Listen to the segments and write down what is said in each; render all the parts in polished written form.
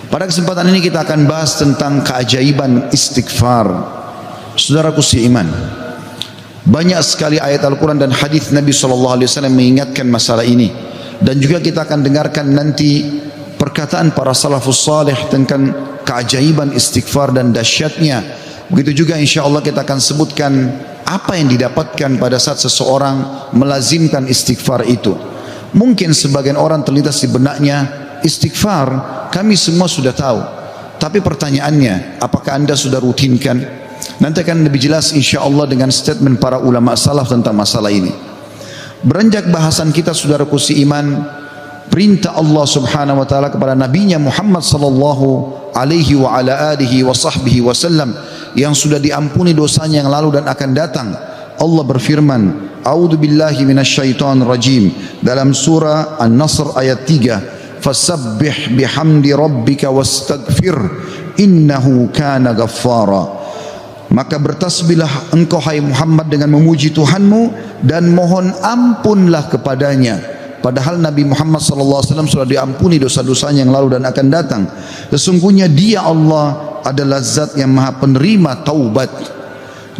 Pada kesempatan ini kita akan bahas tentang keajaiban istighfar. Saudaraku seiman, banyak sekali ayat Al-Quran dan hadis Nabi SAW mengingatkan masalah ini. Dan juga kita akan dengarkan nanti perkataan para salafus salih tentang keajaiban istighfar dan dahsyatnya. Begitu juga insya Allah kita akan sebutkan apa yang didapatkan pada saat seseorang melazimkan istighfar itu. Mungkin sebagian orang terlintas di benaknya, istighfar kami semua sudah tahu, tapi pertanyaannya, apakah anda sudah rutinkan? Nanti akan lebih jelas insya Allah dengan statement para ulama salaf tentang masalah ini. Beranjak bahasan kita, saudaraku seiman, perintah Allah subhanahu wa ta'ala kepada nabinya Muhammad sallallahu alaihi wa ala alihi wa sahbihi wasallam yang sudah diampuni dosanya yang lalu dan akan datang. Allah berfirman, A'udzu billahi minasyaitonir rajim, dalam surah An-Nasr ayat 3, fasabbih bihamdi rabbika wastaghfir innahu kana ghaffara. Maka bertasbihlah engkau hai Muhammad dengan memuji Tuhanmu dan mohon ampunlah kepadanya. Padahal Nabi Muhammad SAW sudah diampuni dosa-dosanya yang lalu dan akan datang. Sesungguhnya Dia Allah adalah zat yang maha penerima taubat.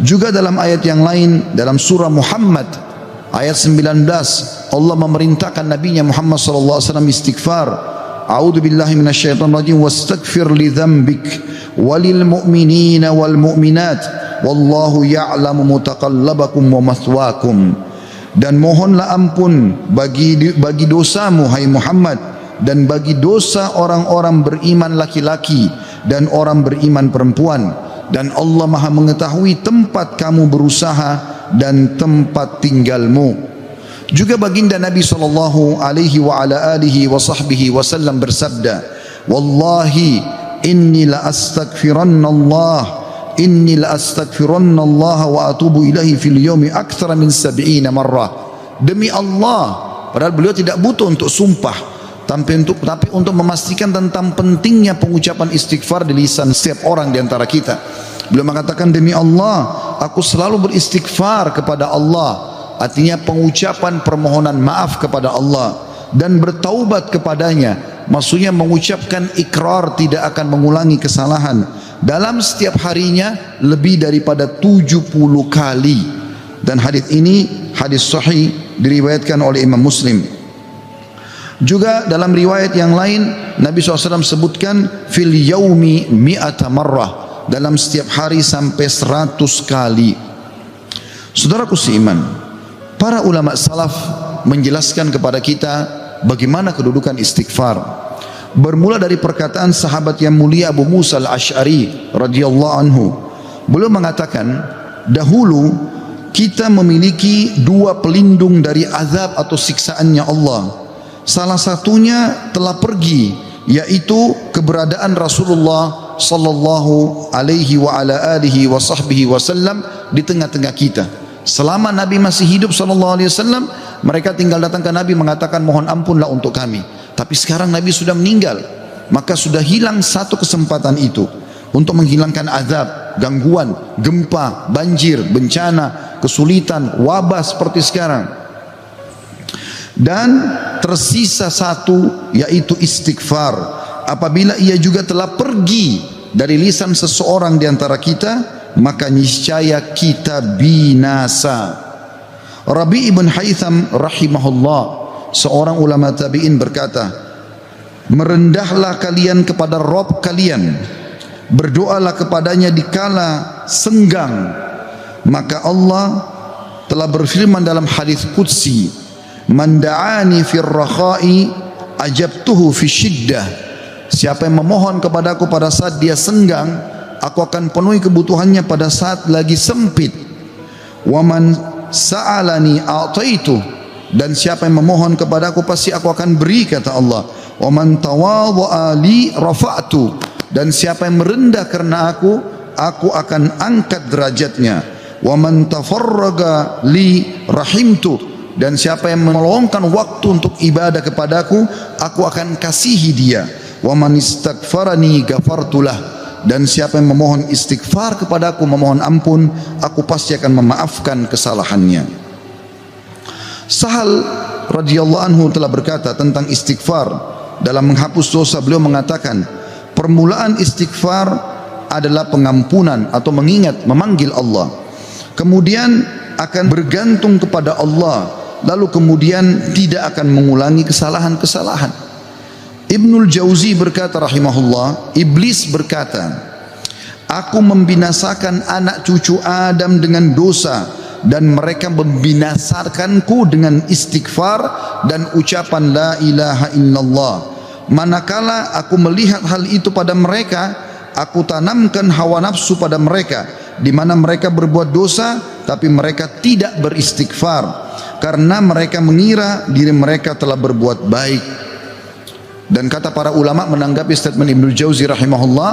Juga dalam ayat yang lain, dalam surah Muhammad ayat 19, Allah memerintahkan nabinya Muhammad SAW istighfar. A'udzu billahi minasyaitonir rajim, wastaghfir li dzambik walil mu'minina wal mu'minat wallahu ya'lamu mutaqallabakum wa mathwaakum. Dan mohonlah ampun bagi dosamu hai Muhammad, dan bagi dosa orang-orang beriman laki-laki dan orang beriman perempuan, dan Allah maha mengetahui tempat kamu berusaha dan tempat tinggalmu. Juga baginda Nabi sallallahu alaihi wa ala alihi wa sahbihi wasallam bersabda, wallahi inni la astaghfiranna Allah wa atubu ilahi fil yawmi aktsara min 70 marrah. Demi Allah, padahal beliau tidak butuh untuk sumpah, tapi untuk memastikan tentang pentingnya pengucapan istighfar di lisan setiap orang di antara kita. Beliau mengatakan, demi Allah, aku selalu beristighfar kepada Allah. Artinya pengucapan permohonan maaf kepada Allah dan bertaubat kepadanya. Maksudnya mengucapkan ikrar tidak akan mengulangi kesalahan dalam setiap harinya lebih daripada 70 kali. Dan hadis ini hadis sahih diriwayatkan oleh Imam Muslim. Juga dalam riwayat yang lain Nabi SAW sebutkan fil yaumi mi'ata marrah, dalam setiap hari sampai 100 kali. Saudaraku seiman, para ulama salaf menjelaskan kepada kita bagaimana kedudukan istighfar. Bermula dari perkataan sahabat yang mulia Abu Musa al-Ash'ari radhiyallahu anhu. Beliau mengatakan, dahulu kita memiliki dua pelindung dari azab atau siksaannya Allah. Salah satunya telah pergi, yaitu keberadaan Rasulullah sallallahu alaihi wa ala alihi wa sahbihi wasallam di tengah-tengah kita. Selama Nabi masih hidup sallallahu alaihi wasallam, mereka tinggal datang ke Nabi mengatakan mohon ampunlah untuk kami. Tapi sekarang Nabi sudah meninggal, maka sudah hilang satu kesempatan itu untuk menghilangkan azab, gangguan, gempa, banjir, bencana, kesulitan, wabah seperti sekarang. Dan tersisa satu, yaitu istighfar. Apabila ia juga telah pergi dari lisan seseorang di antara kita, maka niscaya kita binasa. Rabi' ibn Haytham rahimahullah, seorang ulama tabi'in berkata, merendahlah kalian kepada Rabb kalian, berdoalah kepadanya di kala senggang, maka Allah telah berfirman dalam hadis qudsi, man da'ani fir rakha'i ajabtuhu fi syiddah. Siapa yang memohon kepadaku pada saat dia senggang, aku akan penuhi kebutuhannya pada saat lagi sempit. Wa man sa'alani a'taitu, dan siapa yang memohon kepadaku pasti aku akan beri, kata Allah. Wa man tawadha'a li rafa'tu, dan siapa yang merendah karena aku akan angkat derajatnya. Wa man tafarraga li rahimtu, dan siapa yang meluangkan waktu untuk ibadah kepadaku, aku akan kasihi dia. Wa man istaghfarani ghafartulah, dan siapa yang memohon istighfar kepadaku, memohon ampun, aku pasti akan memaafkan kesalahannya. Sahal radhiyallahu anhu telah berkata tentang istighfar dalam menghapus dosa. Beliau mengatakan, Permulaan istighfar adalah pengampunan atau memanggil Allah. Kemudian akan bergantung kepada Allah, lalu kemudian tidak akan mengulangi kesalahan-kesalahan. Ibnul Jauzi berkata rahimahullah, iblis berkata, aku membinasakan anak cucu Adam dengan dosa, dan mereka membinasakanku dengan istighfar dan ucapan la ilaha illallah. Manakala aku melihat hal itu pada mereka, aku tanamkan hawa nafsu pada mereka, di mana mereka berbuat dosa tapi mereka tidak beristighfar, karena mereka mengira diri mereka telah berbuat baik. Dan kata para ulama menanggapi statement Ibnu Jauzi rahimahullah,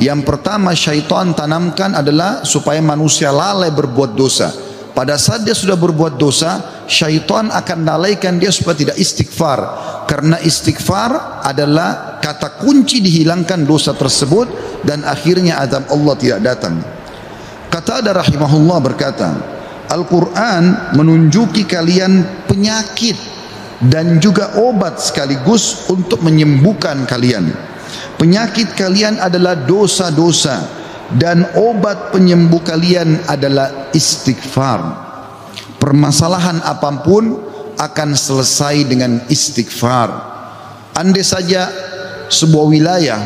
yang pertama syaitan tanamkan adalah supaya manusia lalai berbuat dosa. Pada saat dia sudah berbuat dosa, syaitan akan lalaikan dia supaya tidak istighfar, karena istighfar adalah kata kunci dihilangkan dosa tersebut dan akhirnya azab Allah tidak datang. Qatadah rahimahullah berkata, Al-Quran menunjuki kalian penyakit dan juga obat sekaligus untuk menyembuhkan kalian. Penyakit kalian adalah dosa-dosa, dan obat penyembuh kalian adalah istighfar. Permasalahan apapun akan selesai dengan istighfar. Andai saja sebuah wilayah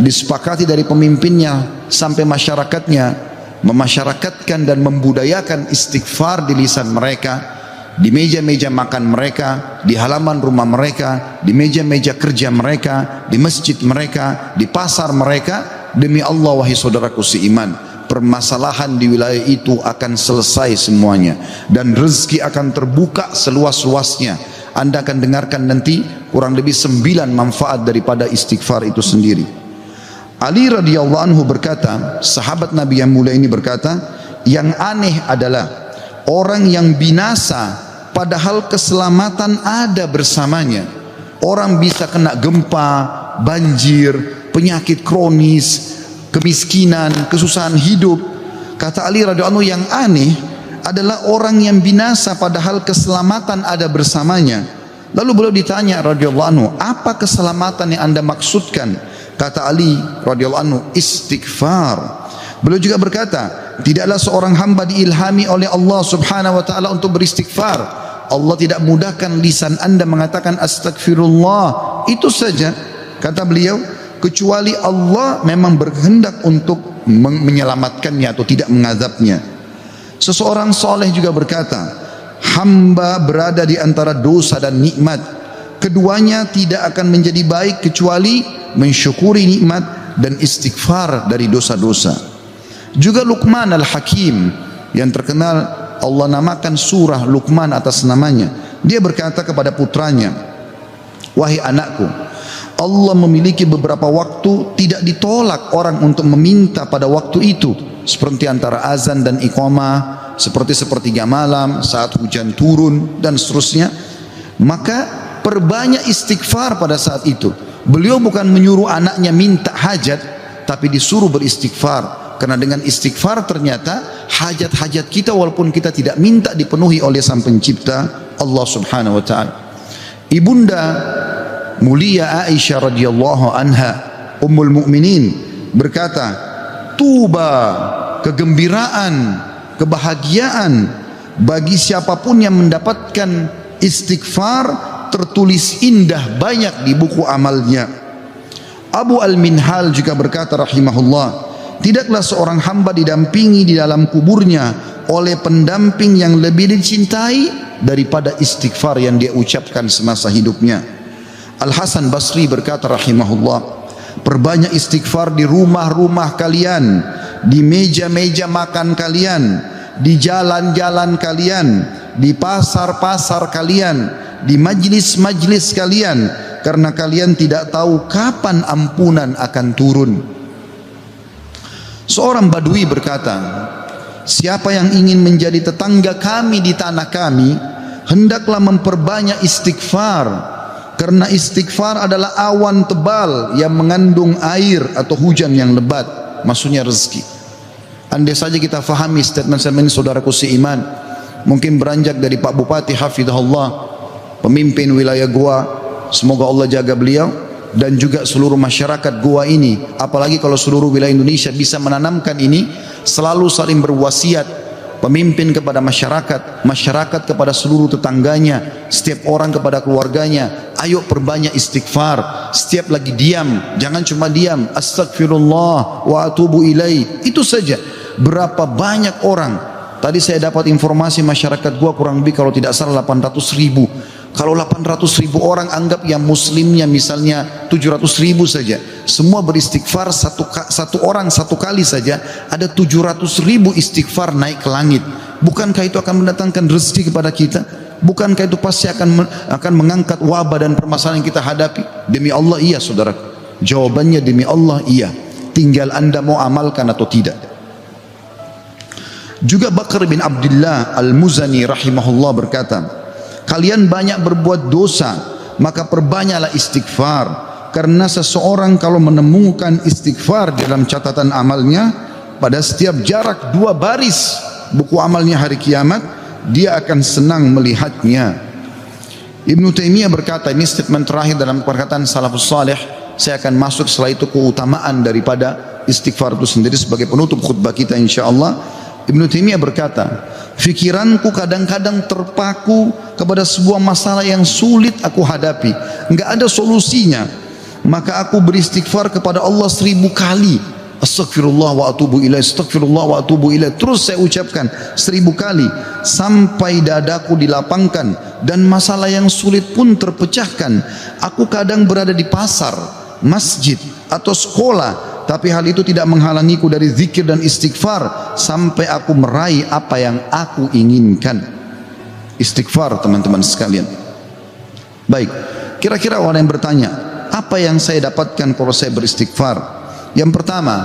disepakati dari pemimpinnya sampai masyarakatnya memasyarakatkan dan membudayakan istighfar di lisan mereka, di meja-meja makan mereka, di halaman rumah mereka, di meja-meja kerja mereka, di masjid mereka, di pasar mereka, demi Allah wahai saudaraku seiman, permasalahan di wilayah itu akan selesai semuanya dan rezeki akan terbuka seluas-luasnya. Anda akan dengarkan nanti kurang lebih 9 manfaat daripada istighfar itu sendiri. Ali radhiyallahu anhu berkata, sahabat Nabi yang mulia ini berkata, yang aneh adalah orang yang binasa padahal keselamatan ada bersamanya. Orang bisa kena gempa, banjir, penyakit kronis, kemiskinan, kesusahan hidup. Kata Ali radhiyallahu anhu, yang aneh adalah orang yang binasa padahal keselamatan ada bersamanya. Lalu beliau ditanya radhiyallahu anhu, apa keselamatan yang Anda maksudkan? Kata Ali radhiyallahu anhu, istighfar. Beliau juga berkata, tidaklah seorang hamba diilhami oleh Allah subhanahu wa ta'ala untuk beristighfar, Allah tidak mudahkan lisan Anda mengatakan astagfirullah, itu saja. Kata beliau, kecuali Allah memang berkehendak untuk menyelamatkannya atau tidak mengazabnya. Seseorang soleh juga berkata, hamba berada di antara dosa dan nikmat, keduanya tidak akan menjadi baik kecuali mensyukuri nikmat dan istighfar dari dosa-dosa. Juga Luqman al-Hakim yang terkenal, Allah namakan surah Luqman atas namanya. Dia berkata kepada putranya, wahai anakku, Allah memiliki beberapa waktu tidak ditolak orang untuk meminta pada waktu itu, seperti antara azan dan iqamah, seperti sepertiga malam, saat hujan turun dan seterusnya. Maka perbanyak istighfar pada saat itu. Beliau bukan menyuruh anaknya minta hajat, tapi disuruh beristighfar, karena dengan istighfar ternyata hajat-hajat kita walaupun kita tidak minta dipenuhi oleh Sang Pencipta Allah Subhanahu wa taala. Ibunda mulia Aisyah radhiyallahu anha, Ummul Mukminin, berkata, tuba, kegembiraan, kebahagiaan bagi siapapun yang mendapatkan istighfar tertulis indah banyak di buku amalnya. Abu Al-Minhal juga berkata rahimahullah, tidaklah seorang hamba didampingi di dalam kuburnya oleh pendamping yang lebih dicintai daripada istighfar yang dia ucapkan semasa hidupnya. Al-Hasan Basri berkata rahimahullah, perbanyak istighfar di rumah-rumah kalian, di meja-meja makan kalian, di jalan-jalan kalian, di pasar-pasar kalian, di majlis-majlis kalian, karena kalian tidak tahu kapan ampunan akan turun. Seorang Badui berkata, siapa yang ingin menjadi tetangga kami di tanah kami, hendaklah memperbanyak istighfar, karena istighfar adalah awan tebal yang mengandung air atau hujan yang lebat, maksudnya rezeki. Andai saja kita fahami statement-statement saudaraku seiman, mungkin beranjak dari Pak Bupati hafizahullah, pemimpin wilayah Goa, semoga Allah jaga beliau, dan juga seluruh masyarakat Goa ini, apalagi kalau seluruh wilayah Indonesia bisa menanamkan ini, selalu saling berwasiat, pemimpin kepada masyarakat, masyarakat kepada seluruh tetangganya, setiap orang kepada keluarganya, ayo perbanyak istighfar. Setiap lagi diam, jangan cuma diam, astagfirullah wa atubu ilaih, itu saja. Berapa banyak orang, tadi saya dapat informasi masyarakat gua kurang lebih kalau tidak salah 800.000. Kalau 800.000 orang anggap yang muslimnya misalnya 700.000 saja, semua beristighfar satu orang satu kali saja, ada 700.000 istighfar naik ke langit. Bukankah itu akan mendatangkan rezeki kepada kita? Bukankah itu pasti akan mengangkat wabah dan permasalahan yang kita hadapi? Demi Allah iya saudara. Jawabannya demi Allah iya. Tinggal anda mau amalkan atau tidak. Juga Bakar bin Abdullah Al-Muzani rahimahullah berkata, kalian banyak berbuat dosa, maka perbanyaklah istighfar. Karena seseorang kalau menemukan istighfar dalam catatan amalnya, pada setiap jarak 2 baris buku amalnya hari kiamat, dia akan senang melihatnya. Ibnu Taimiyah berkata, ini statement terakhir dalam perkataan salafus salih, saya akan masuk setelah itu keutamaan daripada istighfar itu sendiri sebagai penutup khutbah kita insyaallah. Ibnu Taimiyah berkata, fikiranku kadang-kadang terpaku kepada sebuah masalah yang sulit aku hadapi, enggak ada solusinya, maka aku beristighfar kepada Allah 1000 kali. Astagfirullah wa atubu ilaih, astagfirullah wa atubu ilaih, terus saya ucapkan 1000 kali sampai dadaku dilapangkan dan masalah yang sulit pun terpecahkan. Aku kadang berada di pasar, masjid atau sekolah, tapi hal itu tidak menghalangiku dari zikir dan istighfar sampai aku meraih apa yang aku inginkan. Istighfar teman-teman sekalian. Baik, kira-kira orang yang bertanya, apa yang saya dapatkan kalau saya beristighfar? Yang pertama,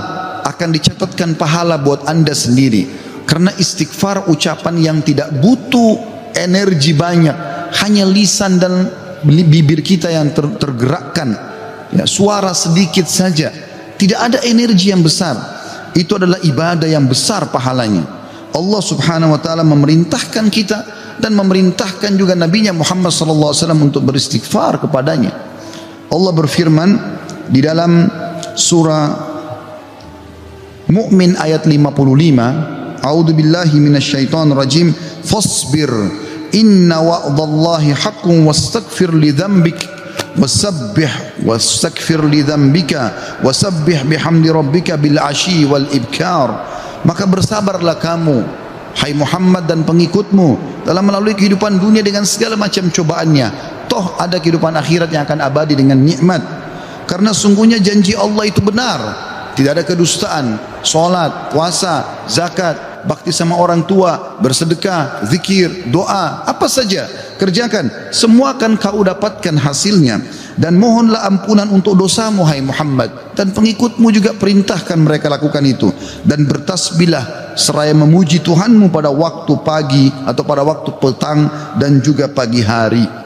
akan dicatatkan pahala buat anda sendiri, karena istighfar ucapan yang tidak butuh energi banyak, hanya lisan dan bibir kita yang tergerakkan, ya, suara sedikit saja, tidak ada energi yang besar. Itu adalah ibadah yang besar pahalanya. Allah subhanahu wa ta'ala memerintahkan kita dan memerintahkan juga Nabinya Muhammad sallallahu alaihi wasallam untuk beristighfar kepadanya. Allah berfirman di dalam surah Mu'min ayat 55, A'udzu billahi minasyaitonir rajim, fasbir inna wa'dallahi haqqun wastaghfir li dzambik wastaghfir li dzambika wasabbih bihamdi rabbika bil asyi wal ibkar. Maka bersabarlah kamu hai Muhammad dan pengikutmu dalam melalui kehidupan dunia dengan segala macam cobaannya, toh ada kehidupan akhirat yang akan abadi dengan nikmat. Karena sungguhnya janji Allah itu benar, tidak ada kedustaan. Salat, puasa, zakat, bakti sama orang tua, bersedekah, zikir, doa, apa saja kerjakan, semua akan kau dapatkan hasilnya. Dan mohonlah ampunan untuk dosamu hai Muhammad, dan pengikutmu juga perintahkan mereka lakukan itu. Dan bertasbihlah seraya memuji Tuhanmu pada waktu pagi atau pada waktu petang dan juga pagi hari.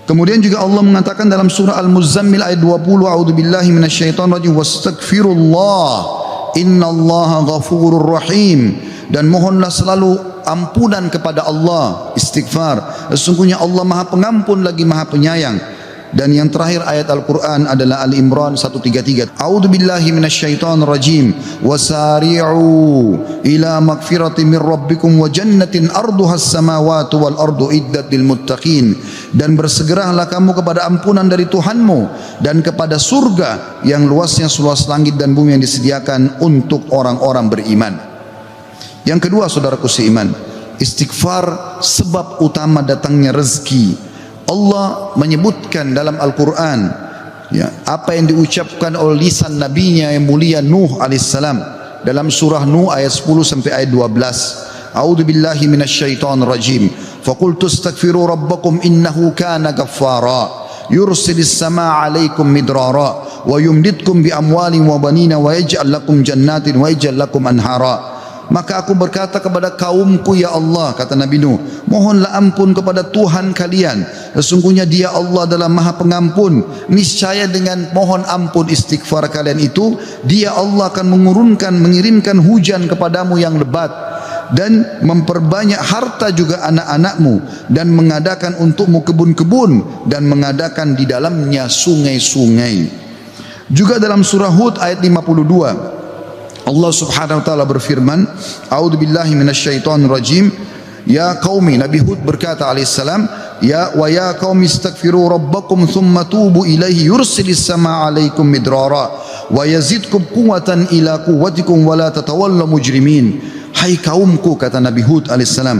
Kemudian juga Allah mengatakan dalam surah Al-Muzammil ayat 20, a'udzubillahi minasyaitonir rajim, wastaghfirullah innallaha ghafurur rahim, dan mohonlah selalu ampunan kepada Allah, istighfar, sesungguhnya Allah Maha Pengampun lagi Maha Penyayang. Dan yang terakhir ayat Al-Quran adalah Al-Imran 133, a'udzubillahi minasyaitonir rajim, wasari'u ila magfirati min rabbikum wa jannatin arduhas samawati wal ardu iddat lil muttaqin, dan bersegeralah kamu kepada ampunan dari Tuhanmu dan kepada surga yang luasnya seluas langit dan bumi yang disediakan untuk orang-orang beriman. Yang kedua saudaraku seiman, istighfar sebab utama datangnya rezeki. Allah menyebutkan dalam Al-Quran, ya, apa yang diucapkan oleh lisan nabinya yang mulia Nuh alaihissalam dalam surah Nuh ayat 10 sampai ayat 12. A'udzubillahi minasyaitonir rajim. Faqultu astaghfiru rabbakum innahu kana ghaffara yursilis samaa 'alaikum midrara wa yumditkum bi amwalin wa banina wa yaj'al lakum jannatin wa yaj'al lakum anhara. Maka aku berkata kepada kaumku, ya Allah, kata Nabi Nuh, mohonlah ampun kepada Tuhan kalian, sesungguhnya Dia Allah adalah Maha Pengampun. Niscaya dengan mohon ampun istighfar kalian itu, Dia Allah akan mengirimkan hujan kepadamu yang lebat, dan memperbanyak harta juga anak-anakmu, dan mengadakan untukmu kebun-kebun dan mengadakan di dalamnya sungai-sungai. Juga dalam surah Hud ayat 52 Allah Subhanahu wa taala berfirman, A'udzubillahi minasyaitonir rajim. Ya qaumi, Nabi Hud berkata alaihissalam, ya qaumi istaghfiru rabbakum thumma tubu ilaihi yursilis samaa alaikum midrara wa yazidkum quwwatan ila quwwatikum wa la tatawallaw mujrimin. Hai kaumku, kata Nabi Hud alaihissalam,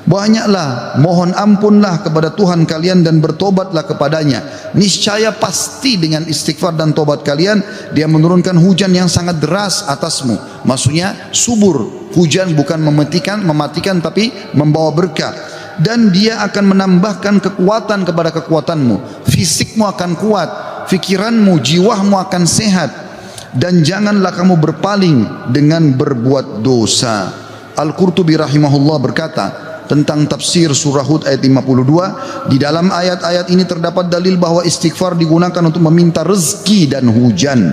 banyaklah mohon ampunlah kepada Tuhan kalian dan bertobatlah kepadanya. Niscaya pasti dengan istighfar dan tobat kalian Dia menurunkan hujan yang sangat deras atasmu. Maksudnya subur. Hujan bukan mematikan tapi membawa berkah. Dan Dia akan menambahkan kekuatan kepada kekuatanmu. Fisikmu akan kuat, fikiranmu, jiwamu akan sehat. Dan janganlah kamu berpaling dengan berbuat dosa. Al-Qurtubi rahimahullah berkata tentang tafsir surah Hud ayat 52, di dalam ayat-ayat ini terdapat dalil bahwa istighfar digunakan untuk meminta rezeki dan hujan.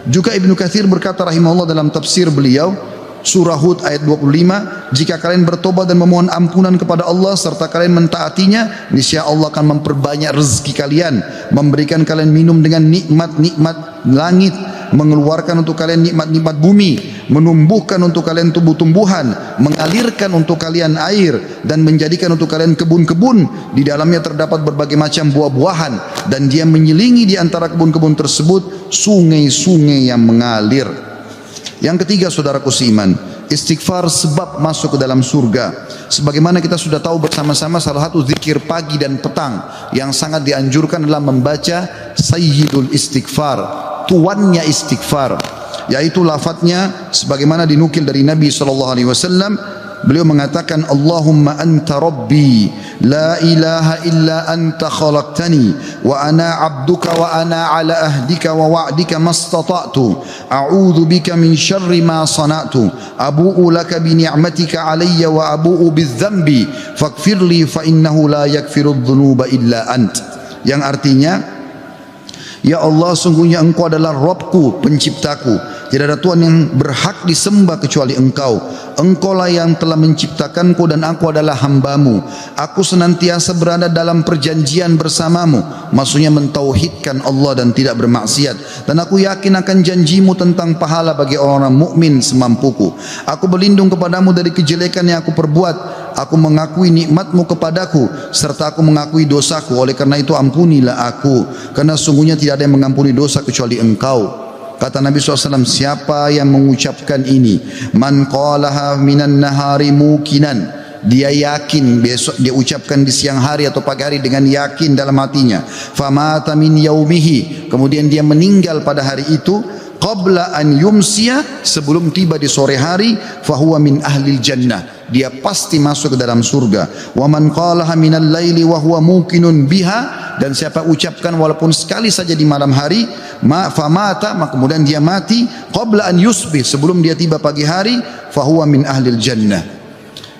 Juga Ibnu Katsir berkata rahimahullah dalam tafsir beliau surah Hud ayat 25, jika kalian bertobat dan memohon ampunan kepada Allah serta kalian mentaatinya, niscaya Allah akan memperbanyak rezeki kalian, memberikan kalian minum dengan nikmat-nikmat langit, mengeluarkan untuk kalian nikmat-nikmat bumi, menumbuhkan untuk kalian tumbuh-tumbuhan, mengalirkan untuk kalian air, dan menjadikan untuk kalian kebun-kebun. Di dalamnya terdapat berbagai macam buah-buahan, dan Dia menyelingi di antara kebun-kebun tersebut sungai-sungai yang mengalir. Yang ketiga, saudaraku seiman, istighfar sebab masuk ke dalam surga. Sebagaimana kita sudah tahu bersama-sama, salah satu zikir pagi dan petang yang sangat dianjurkan adalah membaca Sayyidul Istighfar, tuannya istighfar, yaitu lafadznya sebagaimana dinukil dari Nabi SAW. Beliau mengatakan, Allahumma anta rabbi la ilaha illa anta khalaqtani wa ana abduka wa ana ala ahdika wa wa'dika mastata'tu a'udhu bika min syarri ma sana'tu abu'u laka bi ni'matika alayya wa abu'u bidzambi faghfirli fa innahu la yaghfirudz dzunuba illa ant. Yang artinya, ya Allah, sungguhnya Engkau adalah Rabbku, penciptaku. Tidak ada Tuhan yang berhak disembah kecuali Engkau. Engkaulah yang telah menciptakanku dan aku adalah hambamu. Aku senantiasa berada dalam perjanjian bersamamu. Maksudnya mentauhidkan Allah dan tidak bermaksiat. Dan aku yakin akan janjimu tentang pahala bagi orang mukmin semampuku. Aku berlindung kepadamu dari kejelekan yang aku perbuat. Aku mengakui nikmatmu kepadaku serta aku mengakui dosaku. Oleh karena itu ampunilah aku, karena sungguhnya tidak ada yang mengampuni dosa kecuali Engkau. Kata Nabi SAW, siapa yang mengucapkan ini, man qalaha minan nahari mukinan, dia yakin, besok dia ucapkan di siang hari atau pagi hari dengan yakin dalam hatinya, famata min yaumihi, kemudian dia meninggal pada hari itu, qabla an yumsiya, sebelum tiba di sore hari, fahuwa min ahlil jannah, dia pasti masuk ke dalam surga. Wa man qalaha minal laili wa huwa muqinun biha, dan siapa ucapkan walaupun sekali saja di malam hari, famata, maka kemudian dia mati, qabla an yusbih, sebelum dia tiba pagi hari, fahuwa min ahlil jannah.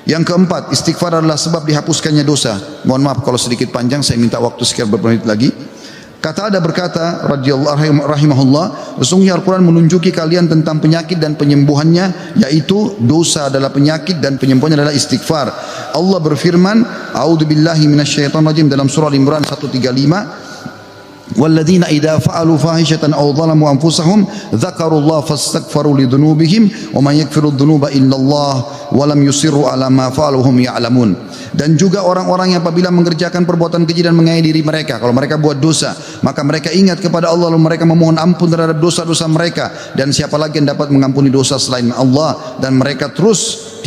Yang keempat, istighfar adalah sebab dihapuskannya dosa. Mohon maaf kalau sedikit panjang, saya minta waktu sekian beberapa menit lagi. Qatada berkata radhiyallahu rahimahullah, sesungguhnya Al-Quran menunjuki kalian tentang penyakit dan penyembuhannya, yaitu dosa adalah penyakit dan penyembuhannya adalah istighfar. Allah berfirman, a'udzubillahi minasyaitonir rajim, dalam surah Al-Imran 135, walladzina idza fa'alu fahishatan aw zalamu anfusahum dzakarullaha fastaghfaru lidzunubihim wa man yaghfiru dzunuba illallah wa lam yusirru ala ma fa'alu hum ya'lamun. Dan juga orang-orang yang apabila mengerjakan perbuatan keji dan menganiaya diri mereka, kalau mereka buat dosa, maka mereka ingat kepada Allah lalu mereka memohon ampun terhadap dosa-dosa mereka, dan siapa lagi yang dapat mengampuni dosa selain Allah, dan mereka terus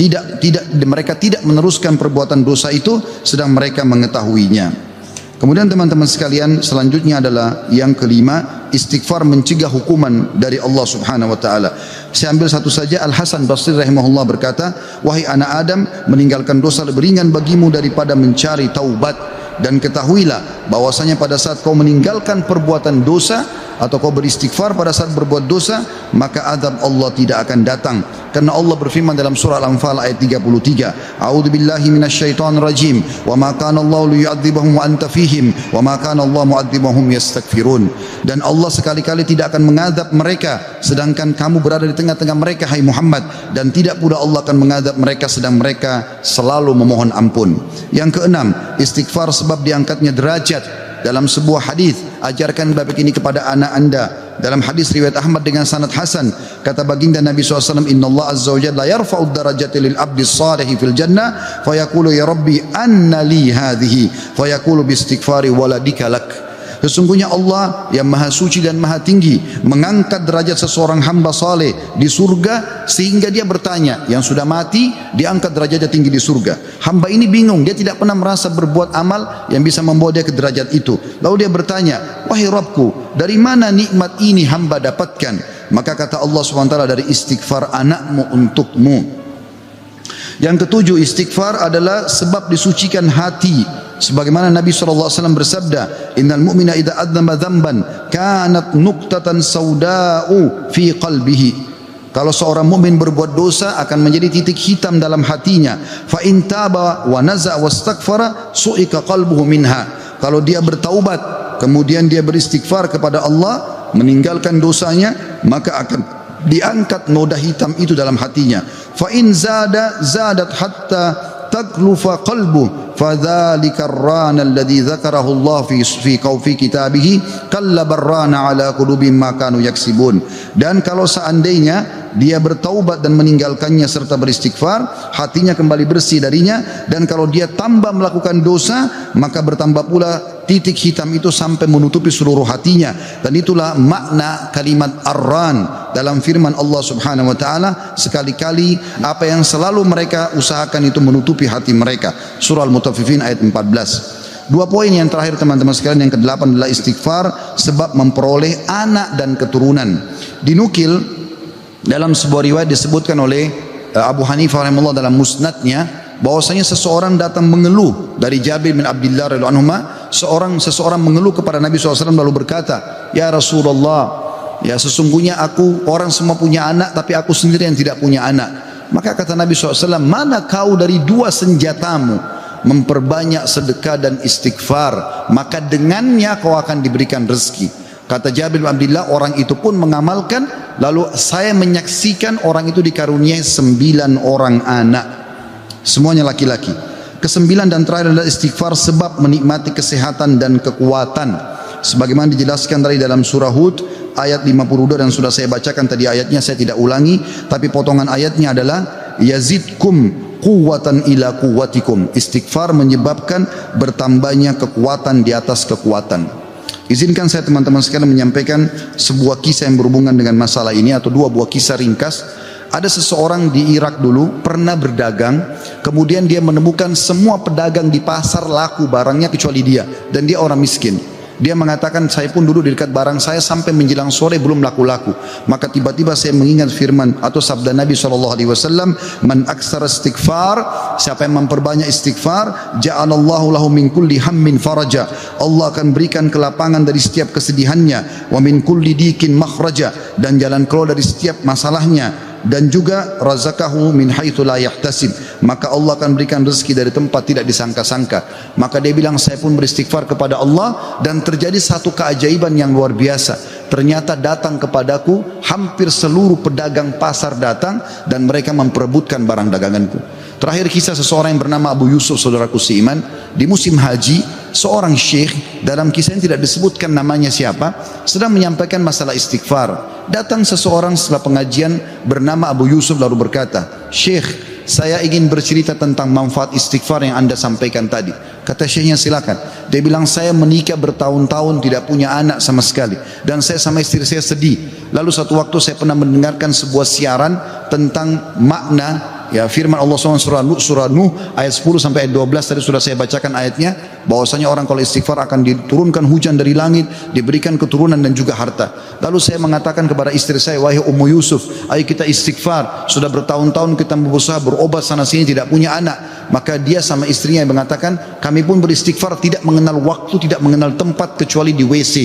mereka tidak meneruskan perbuatan dosa itu sedang mereka mengetahuinya. Kemudian teman-teman sekalian, selanjutnya adalah yang kelima, istighfar mencegah hukuman dari Allah Subhanahu wa taala. Saya ambil satu saja. Al Hasan Basri rahimahullah berkata, wahai anak Adam, meninggalkan dosa lebih ringan bagimu daripada mencari taubat, dan ketahuilah bahwasanya pada saat kau meninggalkan perbuatan dosa, atau kau beristighfar pada saat berbuat dosa, maka azab Allah tidak akan datang. Karena Allah berfirman dalam surah Al-Anfal ayat 33, A'udzu billahi minasyaitonir rajim, wa ma kana Allahu liyu'adzibahum wa anta fihim, wa ma kana Allah mu'adzibahum yastaghfirun. Dan Allah sekali-kali tidak akan mengadab mereka sedangkan kamu berada di tengah-tengah mereka, hai Muhammad, dan tidak pula Allah akan mengadab mereka sedang mereka selalu memohon ampun. Yang keenam, istighfar sebab diangkatnya derajat. Dalam sebuah hadis, ajarkan bab ini kepada anak anda. Dalam hadis riwayat Ahmad dengan sanad hasan, kata baginda Nabi SAW, Inna Allah Azza wa Jalla yarfa'ud darajati lil abdi salihi fil jannah, fayaqulu ya Rabbi anna li hadhihi, fayaqulu bi istighfari waladika lak. Sesungguhnya Allah yang maha suci dan maha tinggi mengangkat derajat seseorang hamba saleh di surga sehingga dia bertanya, yang sudah mati diangkat derajatnya tinggi di surga. Hamba ini bingung, dia tidak pernah merasa berbuat amal yang bisa membawa dia ke derajat itu. Lalu dia bertanya, wahai Rabbku, dari mana nikmat ini hamba dapatkan? Maka kata Allah SWT, dari istighfar anakmu untukmu. Yang ketujuh, istighfar adalah sebab disucikan hati. Sebagaimana Nabi SAW bersabda, Innal mu'mina idha adnama dhamban kanat nuqtatan sauda'u fi qalbihi. Kalau seorang mukmin berbuat dosa akan menjadi titik hitam dalam hatinya. Fa in taba wa naza wastaghfara su'ika qalbuhu minha. Kalau dia bertaubat kemudian dia beristighfar kepada Allah, meninggalkan dosanya, maka akan diangkat noda hitam itu dalam hatinya. Fa in zadat hatta taklufa qalbu fadzalika ar-rana alladhi dzakarahu Allah fi kitabihi kalla barrana ala qulubihim ma kanu yaksibun. Dan kalau seandainya dia bertaubat dan meninggalkannya serta beristighfar, hatinya kembali bersih darinya, dan kalau dia tambah melakukan dosa, maka bertambah pula titik hitam itu sampai menutupi seluruh hatinya. Dan itulah makna kalimat ar-ran dalam firman Allah Subhanahu wa taala, sekali-kali apa yang selalu mereka usahakan itu menutupi hati mereka. Surah Al-Mutaffifin ayat 14. Dua poin yang terakhir teman-teman sekalian, yang kedelapan adalah istighfar sebab memperoleh anak dan keturunan. Dinukil dalam sebuah riwayat disebutkan oleh Abu Hanifah rahimahullah dalam musnadnya, bahwasanya seseorang datang mengeluh dari Jabir bin Abdullah radhiyallahu anhu. Seseorang mengeluh kepada Nabi SAW lalu berkata, ya Rasulullah, ya sesungguhnya aku, orang semua punya anak tapi aku sendiri yang tidak punya anak. Maka kata Nabi SAW, mana kau dari dua senjatamu, memperbanyak sedekah dan istighfar, maka dengannya kau akan diberikan rezeki. Kata Jabir bin Abdullah, orang itu pun mengamalkan, lalu saya menyaksikan orang itu dikaruniai 9 orang anak, semuanya laki-laki. Kesembilan dan terakhir adalah istighfar sebab menikmati kesehatan dan kekuatan. Sebagaimana dijelaskan dari dalam surah Hud ayat 52, dan sudah saya bacakan tadi ayatnya, saya tidak ulangi, tapi potongan ayatnya adalah yazidkum quwwatan ila quwwatikum. Istighfar menyebabkan bertambahnya kekuatan di atas kekuatan. Izinkan saya teman-teman sekalian menyampaikan sebuah kisah yang berhubungan dengan masalah ini, atau dua buah kisah ringkas. Ada seseorang di Irak dulu pernah berdagang, kemudian dia menemukan semua pedagang di pasar laku barangnya kecuali dia, dan dia orang miskin. Dia mengatakan, saya pun dulu di dekat barang saya sampai menjelang sore belum laku-laku. Maka tiba-tiba saya mengingat firman atau sabda Nabi SAW, man aksara istighfar, siapa yang memperbanyak istighfar, ja'alallahu lahu min kulli hammin faraja, Allah akan berikan kelapangan dari setiap kesedihannya, wa min kulli dikin makhraja, dan jalan keluar dari setiap masalahnya, dan juga razaqahu min haitsu la yahtasib, maka Allah akan berikan rezeki dari tempat tidak disangka-sangka. Maka dia bilang, saya pun beristighfar kepada Allah, dan terjadi satu keajaiban yang luar biasa. Ternyata datang kepadaku hampir seluruh pedagang pasar datang, dan mereka memperebutkan barang daganganku. Terakhir kisah seseorang yang bernama Abu Yusuf, saudaraku seiman, di musim haji, seorang syekh, dalam kisah ini tidak disebutkan namanya siapa, sedang menyampaikan masalah istighfar. Datang seseorang setelah pengajian bernama Abu Yusuf lalu berkata, Syekh, saya ingin bercerita tentang manfaat istighfar yang anda sampaikan tadi. Kata syekhnya, silakan. Dia bilang, saya menikah bertahun-tahun tidak punya anak sama sekali, dan saya sama istri saya sedih. Lalu satu waktu saya pernah mendengarkan sebuah siaran tentang makna Ya, firman Allah SWT surah Nuh ayat 10 sampai ayat 12 tadi sudah saya bacakan ayatnya, bahwasanya orang kalau istighfar akan diturunkan hujan dari langit, diberikan keturunan dan juga harta. Lalu saya mengatakan kepada istri saya, wahai Ummu Yusuf, ayo kita istighfar, sudah bertahun-tahun kita berusaha berobat sana sini tidak punya anak. Maka dia sama istrinya yang mengatakan, kami pun beristighfar tidak mengenal waktu, tidak mengenal tempat kecuali di WC.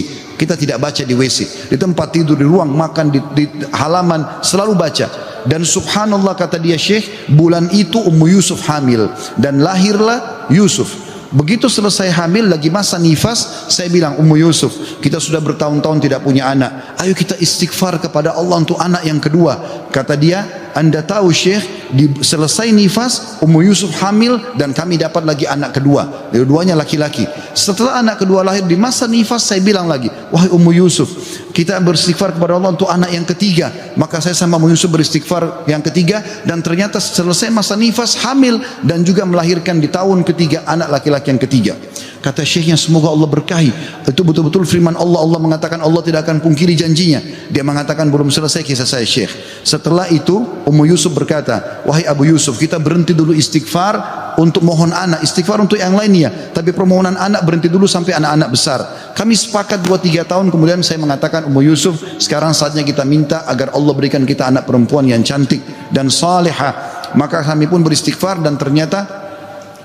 Kita tidak baca di WC, di tempat tidur, di ruang makan, di halaman, selalu baca. Dan subhanallah kata dia, Syekh, bulan itu Ummu Yusuf hamil dan lahirlah Yusuf. Begitu selesai hamil lagi masa nifas, saya bilang, Ummu Yusuf, kita sudah bertahun-tahun tidak punya anak, ayo kita istighfar kepada Allah untuk anak yang kedua. Kata dia, Anda tahu Syekh, selesai nifas Ummu Yusuf hamil dan kami dapat lagi anak kedua, dua-duanya laki-laki. Setelah anak kedua lahir di masa nifas, saya bilang lagi, wahai Ummu Yusuf, kita beristighfar kepada Allah untuk anak yang ketiga. Maka saya sama Ummu Yusuf beristighfar yang ketiga, dan ternyata selesai masa nifas hamil dan juga melahirkan di tahun ketiga anak laki-laki yang ketiga. Kata syekhnya, semoga Allah berkahi. Itu betul-betul firman Allah. Allah mengatakan Allah tidak akan pungkiri janjinya. Dia mengatakan belum selesai kisah saya Syekh. Setelah itu Ummu Yusuf berkata, wahai Abu Yusuf, kita berhenti dulu istighfar untuk mohon anak, istighfar untuk yang lainnya, tapi permohonan anak berhenti dulu sampai anak-anak besar. Kami sepakat 2-3 tahun kemudian saya mengatakan, Ummu Yusuf, sekarang saatnya kita minta agar Allah berikan kita anak perempuan yang cantik dan salihah. Maka kami pun beristighfar dan ternyata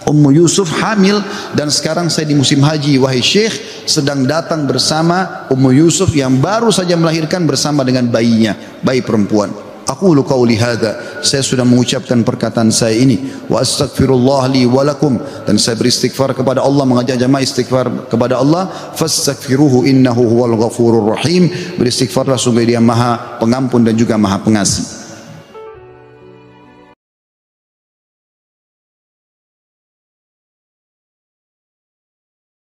Ummu Yusuf hamil, dan sekarang saya di musim haji, wahai Syekh, sedang datang bersama Ummu Yusuf yang baru saja melahirkan bersama dengan bayinya, bayi perempuan. Aqulu qauli hadza, saya sudah mengucapkan perkataan saya ini, wa astaghfirullah li wa lakum, dan saya beristighfar kepada Allah, mengajak jamaah istighfar kepada Allah, fastaghfiruhu innahu huwal ghafurur rahim, beristighfarlah sungguh Dia Maha Pengampun dan juga Maha Pengasih.